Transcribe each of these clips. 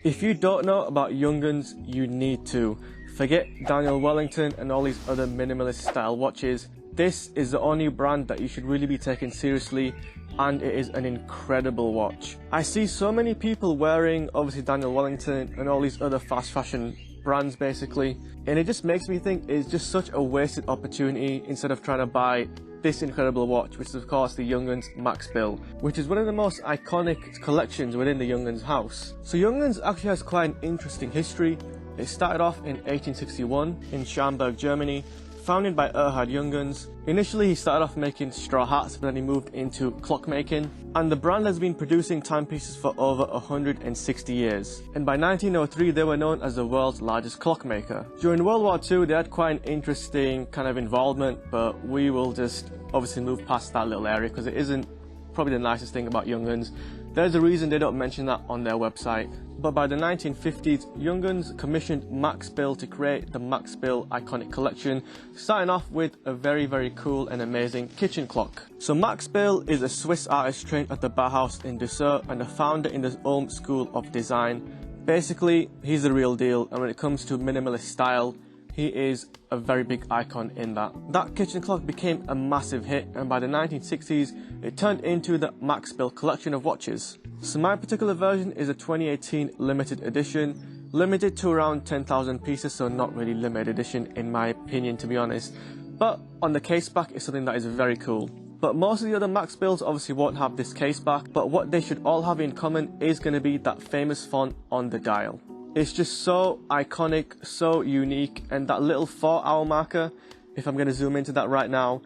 If you don't know about Junghans, you need to. Forget Daniel Wellington and all these other minimalist style watches. This is the only brand that you should really be taken seriously, and it is an incredible watch. I see so many people wearing obviously Daniel Wellington and all these other fast fashion brands basically, and it just makes me think it's just such a wasted opportunity instead of trying to buy this incredible watch, which is of course the Junghans Max Bill, which is one of the most iconic collections within the Junghans house. So Junghans actually has quite an interesting history. It started off in 1861 in Schaumburg, Germany, founded by Erhard Junghans. Initially he started off making straw hats, but then he moved into clock making, and the brand has been producing timepieces for over 160 years. And by 1903 they were known as the world's largest clock maker. During World War II they had quite an interesting kind of involvement, but we will just obviously move past that little area because it isn't probably the nicest thing about Junghans. There's a reason they don't mention that on their website. But by the 1950s, Junghans commissioned Max Bill to create the Max Bill iconic collection, starting off with a very cool and amazing kitchen clock. So Max Bill is a Swiss artist trained at the Bauhaus in Dessau and a founder in the Ulm School of Design. Basically, he's the real deal, and when it comes to minimalist style, he is a very big icon in that. That kitchen clock became a massive hit, and by the 1960s it turned into the Max Bill collection of watches. So my particular version is a 2018 limited edition, limited to around 10,000 pieces, so not really limited edition in my opinion, to be honest. But on the case back is something that is very cool. But most of the other Max Bills obviously won't have this case back, but what they should all have in common is going to be that famous font on the dial. It's just so iconic, so unique, and that little 4-hour marker, if I'm going to zoom into that right now,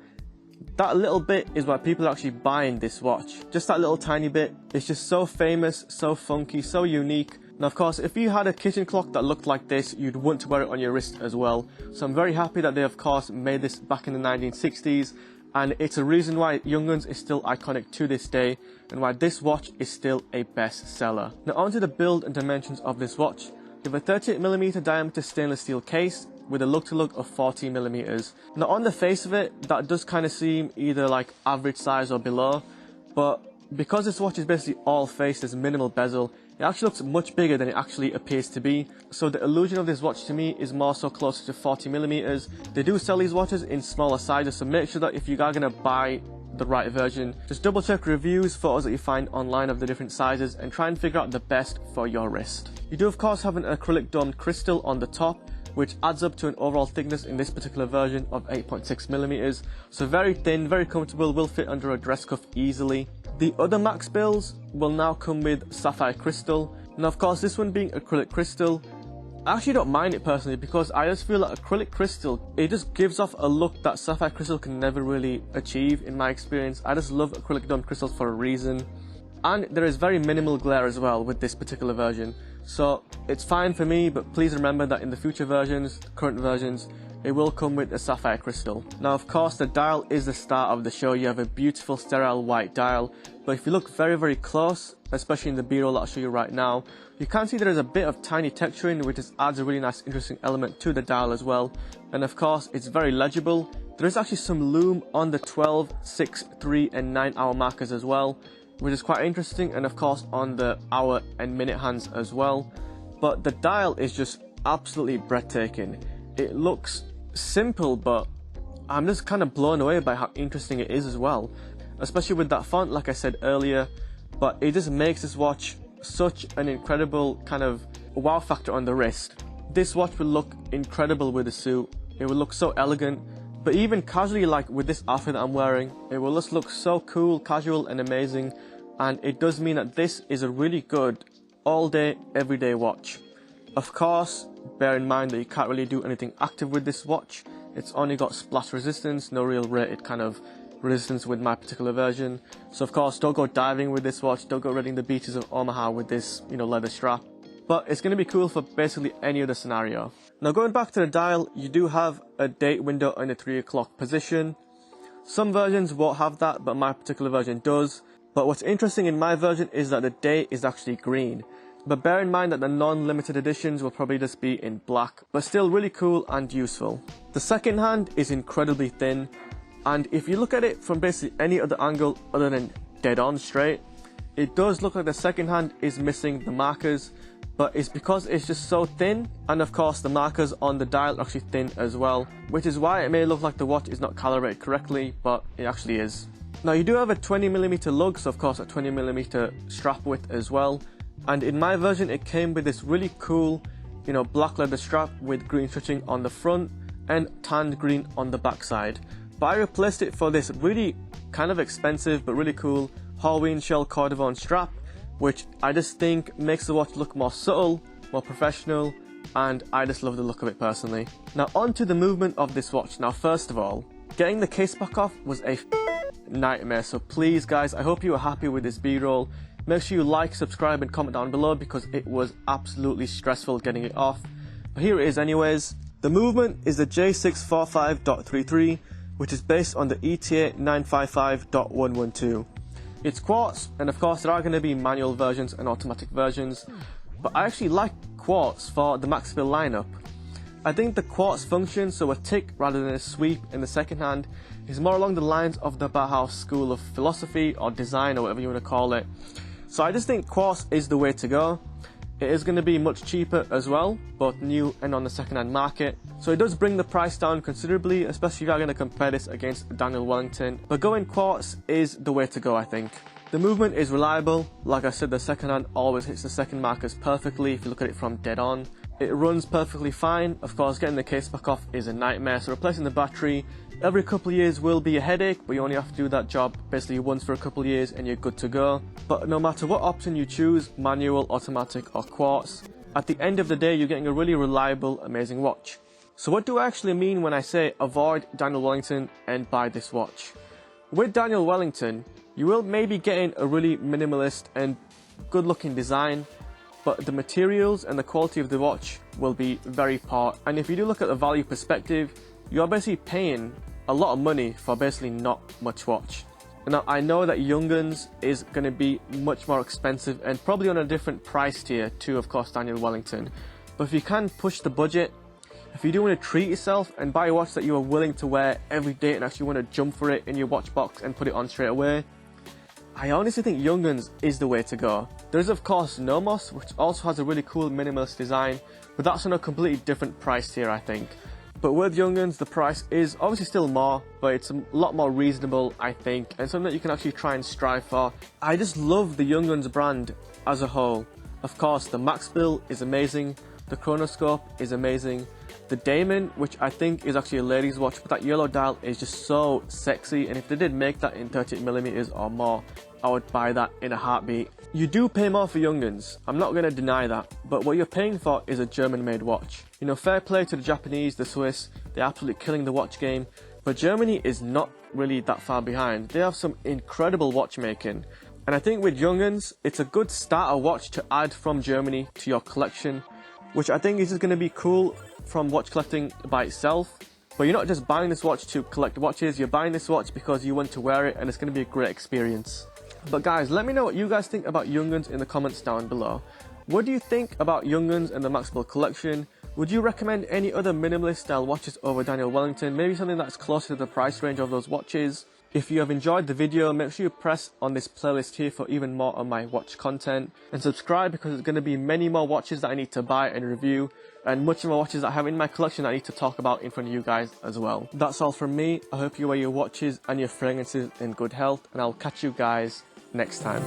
that little bit is why people are actually buying this watch. Just that little tiny bit. It's just so famous, so funky, so unique. And of course, if you had a kitchen clock that looked like this, you'd want to wear it on your wrist as well. So I'm very happy that they of course made this back in the 1960s, and it's a reason why Junghans is still iconic to this day, and why this watch is still a bestseller. Now onto the build and dimensions of this watch. You have a 38mm diameter stainless steel case with a look-to-look of 40mm. Now on the face of it, that does kind of seem either like average size or below, but because this watch is basically all face, there's minimal bezel, it actually looks much bigger than it actually appears to be. So the illusion of this watch to me is more so closer to 40mm. They do sell these watches in smaller sizes, so make sure that if you are going to buy the right version, just double check reviews, photos that you find online of the different sizes, and try and figure out the best for your wrist. You do of course have an acrylic domed crystal on the top, which adds up to an overall thickness in this particular version of 8.6mm. So very thin, very comfortable, will fit under a dress cuff easily. The other Max Bills will now come with sapphire crystal. Now of course this one being acrylic crystal, I actually don't mind it personally, because I just feel that acrylic crystal, it just gives off a look that sapphire crystal can never really achieve in my experience. I just love acrylic domed crystals for a reason. And there is very minimal glare as well with this particular version. So it's fine for me, but please remember that in the future versions, current versions, it will come with a sapphire crystal. Now of course the dial is the star of the show. You have a beautiful sterile white dial, but if you look very close, especially in the B-roll that I'll show you right now, you can see there is a bit of tiny texturing, which just adds a really nice interesting element to the dial as well. And of course it's very legible. There is actually some lume on the 12, 6, 3 and 9 hour markers as well, which is quite interesting, and of course on the hour and minute hands as well. But the dial is just absolutely breathtaking. It looks simple, but I'm just kind of blown away by how interesting it is as well, especially with that font like I said earlier. But it just makes this watch such an incredible kind of wow factor on the wrist. This watch will look incredible with a suit. It will look so elegant, but even casually, like with this outfit that I'm wearing, it will just look so cool, casual and amazing. And it does mean that this is a really good all day, everyday watch. Of course, bear in mind that you can't really do anything active with this watch. It's only got splash resistance, no real rated kind of resistance with my particular version. So of course, don't go diving with this watch, don't go raiding the beaches of Omaha with this, leather strap. But it's going to be cool for basically any other scenario. Now going back to the dial, you do have a date window in the 3 o'clock position. Some versions won't have that, but my particular version does. But what's interesting in my version is that the date is actually green. But bear in mind that the non-limited editions will probably just be in black, but still really cool and useful. The second hand is incredibly thin, and if you look at it from basically any other angle other than dead on straight, it does look like the second hand is missing the markers, but it's because it's just so thin, and of course the markers on the dial are actually thin as well, which is why it may look like the watch is not calibrated correctly, but it actually is. Now you do have a 20mm lug, so of course a 20mm strap width as well, and in my version it came with this really cool, black leather strap with green stitching on the front and tanned green on the back side. But I replaced it for this really kind of expensive but really cool Halloween shell cordovone strap, which I just think makes the watch look more subtle, more professional, and I just love the look of it personally. Now on to the movement of this watch. Now first of all, getting the case back off was a nightmare, so please guys, I hope you are happy with this b-roll. Make sure you like, subscribe and comment down below because it was absolutely stressful getting it off. But here it is anyways. The movement is the J645.33, which is based on the ETA 955.112. It's quartz, and of course there are going to be manual versions and automatic versions, but I actually like quartz for the Max Bill lineup. I think the quartz function, so a tick rather than a sweep in the second hand, is more along the lines of the Bauhaus school of philosophy or design or whatever you want to call it. So I just think quartz is the way to go. It is going to be much cheaper as well, both new and on the second hand market. So it does bring the price down considerably, especially if you're going to compare this against Daniel Wellington. But going quartz is the way to go, I think. The movement is reliable. Like I said, the second hand always hits the second markers perfectly if you look at it from dead on. It runs perfectly fine. Of course, getting the case back off is a nightmare, so replacing the battery every couple of years will be a headache, but you only have to do that job basically once for a couple of years and you're good to go. But no matter what option you choose, manual, automatic or quartz, at the end of the day you're getting a really reliable, amazing watch. So what do I actually mean when I say avoid Daniel Wellington and buy this watch? With Daniel Wellington, you will maybe getting a really minimalist and good looking design, but the materials and the quality of the watch will be very poor. And if you do look at the value perspective, you're basically paying a lot of money for basically not much watch. Now I know that Junghans is going to be much more expensive and probably on a different price tier to of course Daniel Wellington, but if you can push the budget, if you do want to treat yourself and buy a watch that you are willing to wear every day and actually want to jump for it in your watch box and put it on straight away, I honestly think Junghans is the way to go. There is of course Nomos, which also has a really cool minimalist design, but that's on a completely different price tier I think. But with Junghans, the price is obviously still more, but it's a lot more reasonable I think, and something that you can actually try and strive for. I just love the Junghans brand as a whole. Of course the Max Bill is amazing, the chronoscope is amazing, the Daemon, which I think is actually a ladies watch, but that yellow dial is just so sexy, and if they did make that in 38mm or more, I would buy that in a heartbeat. You do pay more for Junghans, I'm not going to deny that, but what you're paying for is a German made watch. Fair play to the Japanese, the Swiss, they're absolutely killing the watch game, but Germany is not really that far behind. They have some incredible watchmaking, and I think with Junghans, it's a good starter watch to add from Germany to your collection, which I think is just going to be cool from watch collecting by itself. But you're not just buying this watch to collect watches, you're buying this watch because you want to wear it and it's going to be a great experience. But guys, let me know what you guys think about Junghans in the comments down below. What do you think about Junghans and the Max Bill collection? Would you recommend any other minimalist style watches over Daniel Wellington? Maybe something that's closer to the price range of those watches? If you have enjoyed the video, make sure you press on this playlist here for even more of my watch content, and subscribe because there's going to be many more watches that I need to buy and review, and much more watches that I have in my collection that I need to talk about in front of you guys as well. That's all from me. I hope you wear your watches and your fragrances in good health, and I'll catch you guys next time.